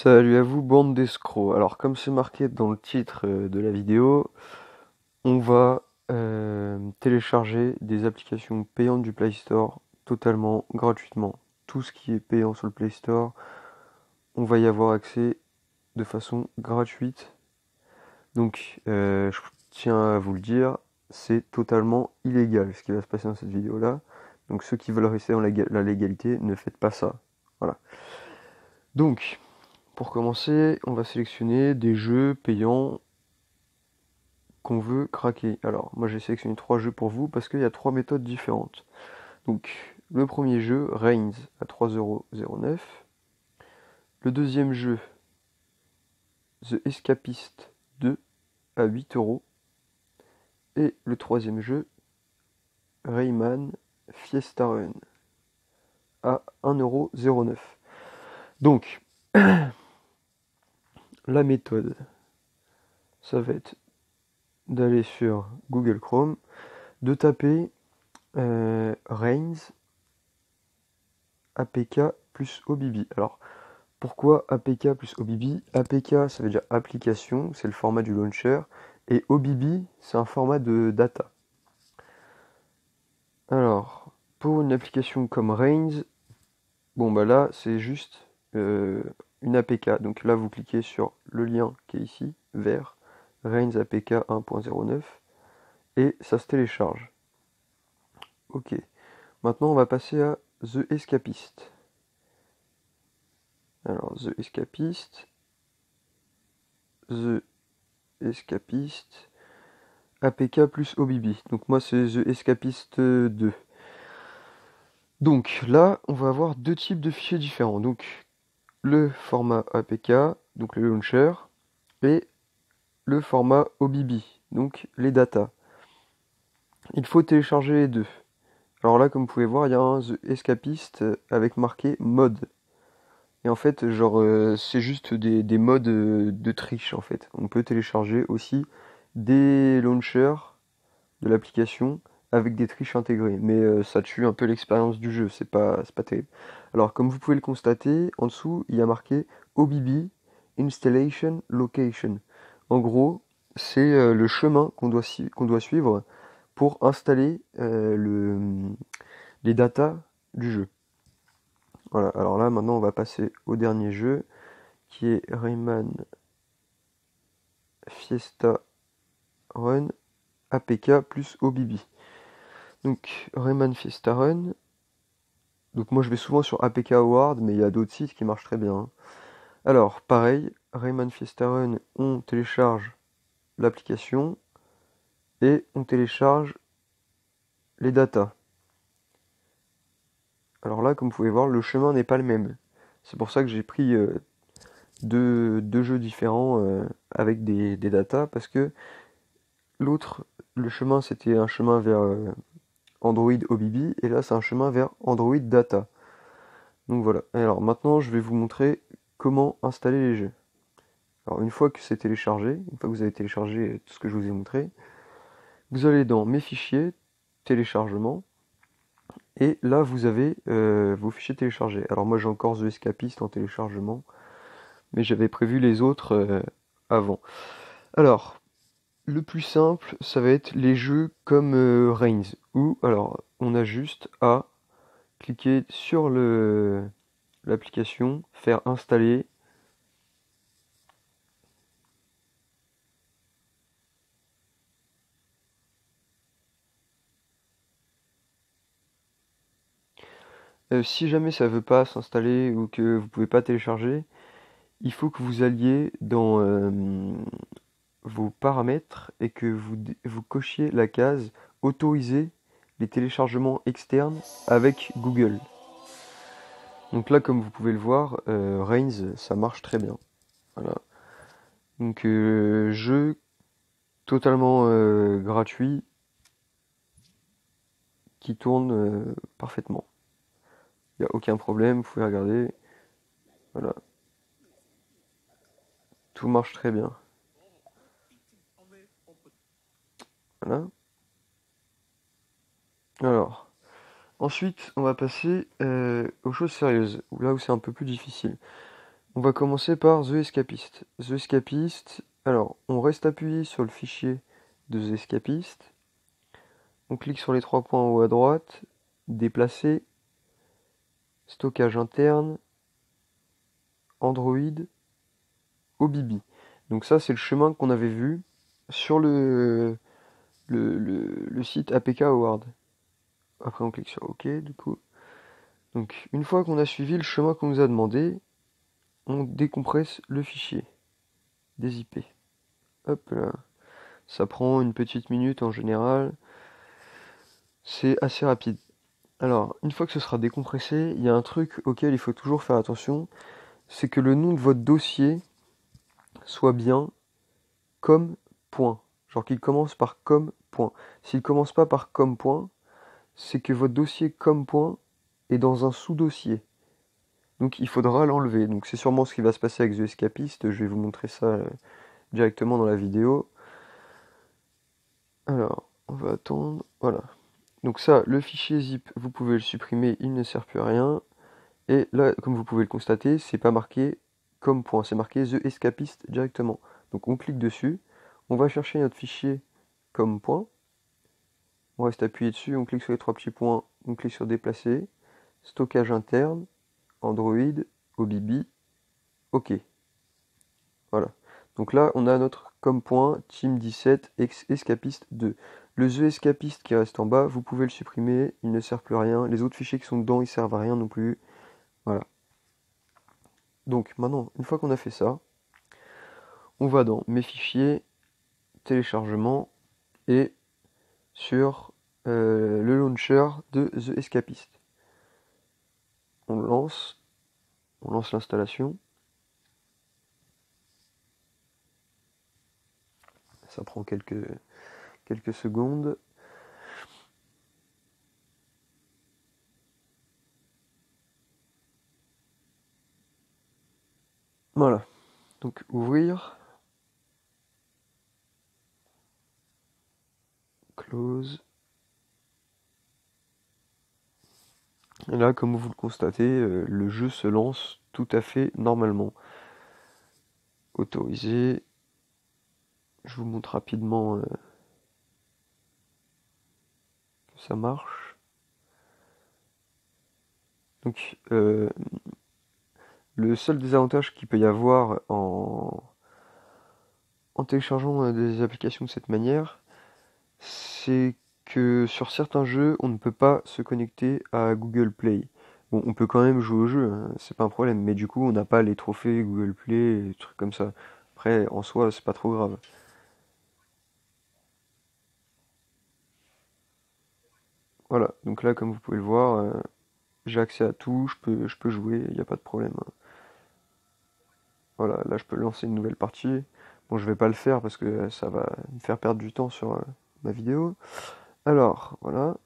Salut à vous, bande d'escrocs. Alors, comme c'est marqué dans le titre de la vidéo, on va télécharger des applications payantes du Play Store totalement gratuitement. Tout ce qui est payant sur le Play Store, on va y avoir accès de façon gratuite. Donc, je tiens à vous le dire, c'est totalement illégal ce qui va se passer dans cette vidéo-là. Donc, ceux qui veulent rester dans la légalité, ne faites pas ça. Voilà. Donc, pour commencer, on va sélectionner des jeux payants qu'on veut craquer. Alors, moi j'ai sélectionné 3 jeux pour vous parce qu'il y a 3 méthodes différentes. Donc, le premier jeu, Reigns, à 3,09€. Le deuxième jeu, The Escapist 2, à 8€. Et le troisième jeu, Rayman Fiesta Run, à 1,09€. Donc, la méthode, ça va être d'aller sur Google Chrome, de taper Reigns APK plus OBB. Alors, pourquoi APK plus OBB? APK, ça veut dire application, c'est le format du launcher, et OBB, c'est un format de data. Alors, pour une application comme Reigns, bon bah là, c'est juste une APK. Donc là, vous cliquez sur le lien qui est ici, vert, Reigns APK 1.09, et ça se télécharge. Ok. Maintenant, on va passer à The Escapist. Alors, The Escapist, APK plus OBB. Donc moi, c'est The Escapist 2. Donc là, on va avoir deux types de fichiers différents. Donc le format APK, donc le launcher, et le format OBB, donc les datas. Il faut télécharger les deux. Alors là, comme vous pouvez voir, il y a un The Escapist avec marqué mode. Et en fait, genre, c'est juste des modes de triche, en fait. On peut télécharger aussi des launchers de l'application avec des triches intégrées. Mais ça tue un peu l'expérience du jeu, c'est pas terrible. Alors, comme vous pouvez le constater, en dessous, il y a marqué OBB Installation Location. En gros, c'est le chemin qu'on doit suivre pour installer les datas du jeu. Voilà, alors là, maintenant, on va passer au dernier jeu, qui est Rayman Fiesta Run APK plus OBB. Donc, Rayman Fiesta Run. Donc, moi, je vais souvent sur APK Award, mais il y a d'autres sites qui marchent très bien, hein. Alors, pareil, Rayman Fiesta Run, on télécharge l'application et on télécharge les datas. Alors là, comme vous pouvez voir, le chemin n'est pas le même. C'est pour ça que j'ai pris deux jeux différents avec des datas, parce que l'autre, le chemin, c'était un chemin vers Android OBB, et là, c'est un chemin vers Android Data. Donc voilà. Et alors maintenant, je vais vous montrer comment installer les jeux. Alors une fois que c'est téléchargé, une fois que vous avez téléchargé tout ce que je vous ai montré, vous allez dans Mes fichiers, téléchargement, et là vous avez vos fichiers téléchargés. Alors moi j'ai encore The Escapist en téléchargement, mais j'avais prévu les autres avant. Alors, le plus simple, ça va être les jeux comme Reigns, où alors on a juste à cliquer sur l'application, faire installer. Si jamais ça veut pas s'installer ou que vous pouvez pas télécharger, il faut que vous alliez dans vos paramètres et que vous cochiez la case autoriser les téléchargements externes avec Google. Donc là, comme vous pouvez le voir, Reigns, ça marche très bien. Voilà. Donc jeu totalement gratuit qui tourne parfaitement. Il n'y a aucun problème, vous pouvez regarder. Voilà, tout marche très bien. Voilà. Alors, ensuite, on va passer aux choses sérieuses, là où c'est un peu plus difficile. On va commencer par The Escapist. The Escapist, alors on reste appuyé sur le fichier de The Escapist. On clique sur les trois points en haut à droite, déplacer, stockage interne, Android, OBB. Donc ça c'est le chemin qu'on avait vu sur le site APK Award. Après on clique sur OK du coup. Donc une fois qu'on a suivi le chemin qu'on nous a demandé, on décompresse le fichier des IP. Hop là. Ça prend une petite minute en général. C'est assez rapide. Alors, une fois que ce sera décompressé, il y a un truc auquel il faut toujours faire attention, c'est que le nom de votre dossier soit bien comme point. Genre qu'il commence par comme point. S'il commence pas par comme point, c'est que votre dossier comme point est dans un sous-dossier. Donc il faudra l'enlever. Donc c'est sûrement ce qui va se passer avec The Escapist. Je vais vous montrer ça directement dans la vidéo. Alors, on va attendre. Voilà. Donc ça, le fichier zip, vous pouvez le supprimer, il ne sert plus à rien. Et là, comme vous pouvez le constater, c'est pas marqué comme point, c'est marqué The Escapist directement. Donc on clique dessus, on va chercher notre fichier comme point, on reste appuyé dessus, on clique sur les trois petits points, on clique sur déplacer, stockage interne, Android, OBB, OK. Voilà. Donc là, on a notre comme point team 17 escapist 2. Le The Escapist qui reste en bas, vous pouvez le supprimer, il ne sert plus à rien. Les autres fichiers qui sont dedans, ils servent à rien non plus. Voilà. Donc maintenant, une fois qu'on a fait ça, on va dans mes fichiers, téléchargement et sur le launcher de The Escapist. On lance l'installation. Ça prend quelques secondes. Voilà. Donc ouvrir, close. Et là, comme vous le constatez, le jeu se lance tout à fait normalement. Autorisé. Je vous montre rapidement que ça marche. Donc, le seul désavantage qu'il peut y avoir en téléchargeant des applications de cette manière, c'est que sur certains jeux, on ne peut pas se connecter à Google Play. Bon, on peut quand même jouer au jeu, hein, c'est pas un problème, mais du coup, on n'a pas les trophées Google Play, et des trucs comme ça. Après, en soi, c'est pas trop grave. Voilà, donc là, comme vous pouvez le voir, j'ai accès à tout, je peux jouer, il n'y a pas de problème, hein. Voilà, là, je peux lancer une nouvelle partie. Bon, je vais pas le faire parce que ça va me faire perdre du temps sur ma vidéo. Alors, voilà.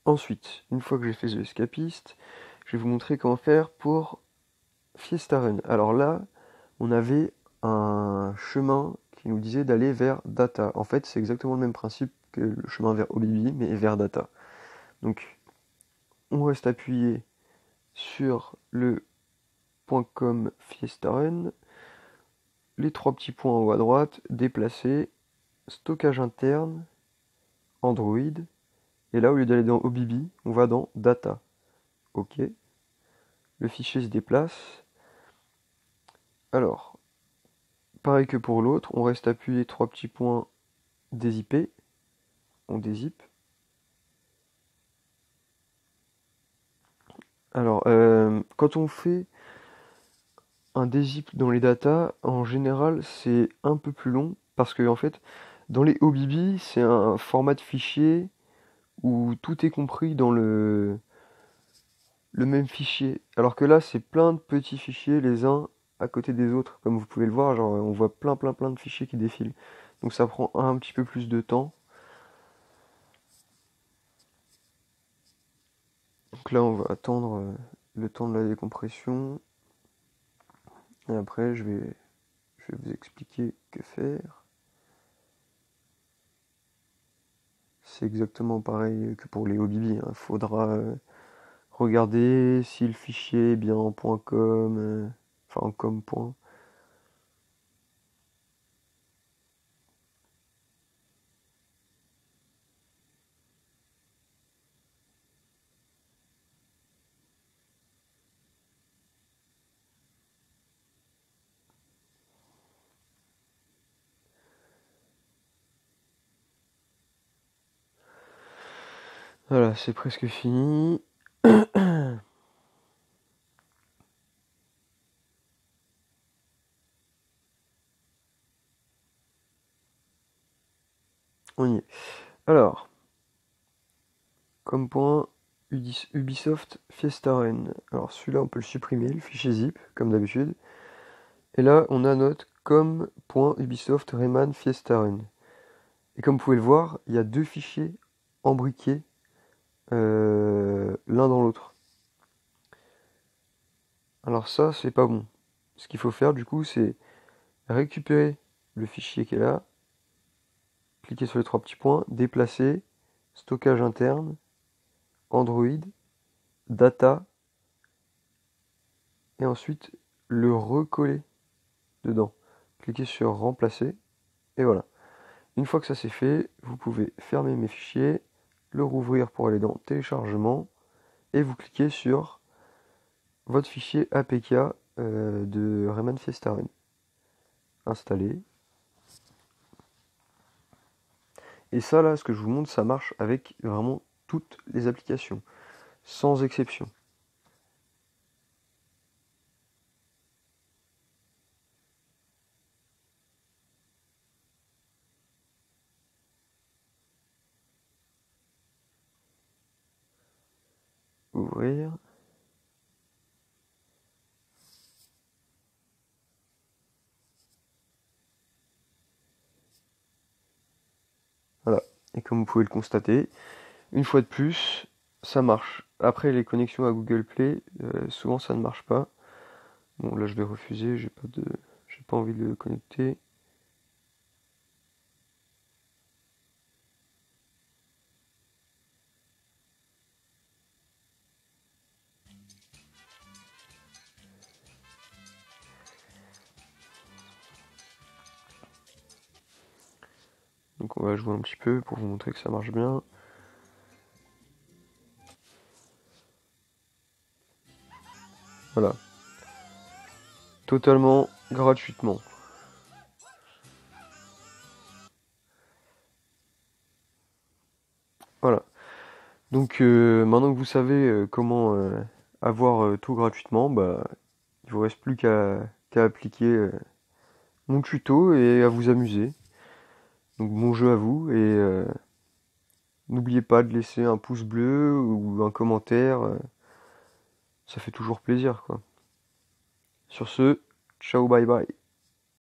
Ensuite, une fois que j'ai fait The Escapist, je vais vous montrer comment faire pour Fiesta Run. Alors là, on avait un chemin qui nous disait d'aller vers Data. En fait, c'est exactement le même principe que le chemin vers OBB, mais vers Data. Donc, on reste appuyé sur le .com Fiesta Run, les trois petits points en haut à droite, déplacer, stockage interne, Android, et là, au lieu d'aller dans OBB, on va dans Data. OK. Le fichier se déplace. Alors, pareil que pour l'autre, on reste appuyé trois petits points des IP, on dézip. Alors, quand on fait un dézip dans les datas, en général, c'est un peu plus long parce que en fait, dans les OBB, c'est un format de fichier où tout est compris dans le même fichier. Alors que là, c'est plein de petits fichiers les uns à côté des autres. Comme vous pouvez le voir, genre, on voit plein de fichiers qui défilent. Donc ça prend un petit peu plus de temps. Donc là, on va attendre le temps de la décompression. Et après, je vais vous expliquer que faire. C'est exactement pareil que pour les OBB, hein. regarder si le fichier est bien en .com, enfin en .com. Voilà, c'est presque fini. On y est. Alors, comme point, Ubisoft Fiestaren. Alors celui-là, on peut le supprimer, le fichier zip, comme d'habitude. Et là, on a notre com.ubisoft Rayman Fiestaren. Et comme vous pouvez le voir, il y a deux fichiers embriqués l'un dans l'autre. Alors ça, c'est pas bon. Ce qu'il faut faire, du coup, c'est récupérer le fichier qui est là, cliquer sur les trois petits points, déplacer, stockage interne, Android, data, et ensuite le recoller dedans. Cliquez sur remplacer, et voilà. Une fois que ça c'est fait, vous pouvez fermer mes fichiers, le rouvrir pour aller dans téléchargement, et vous cliquez sur votre fichier APK de Rayman Fiestaren. Installer. Et ça là, ce que je vous montre, ça marche avec vraiment toutes les applications, sans exception. Ouvrir. Voilà. Et comme vous pouvez le constater, une fois de plus, ça marche. Après, les connexions à Google Play, souvent ça ne marche pas. Bon, là je vais refuser, j'ai pas envie de le connecter. Donc on va jouer un petit peu pour vous montrer que ça marche bien. Voilà. Totalement gratuitement. Voilà. Donc maintenant que vous savez comment avoir tout gratuitement, bah il vous reste plus qu'à appliquer mon tuto et à vous amuser. Donc bon jeu à vous et n'oubliez pas de laisser un pouce bleu ou un commentaire, ça fait toujours plaisir quoi. Sur ce, ciao bye bye.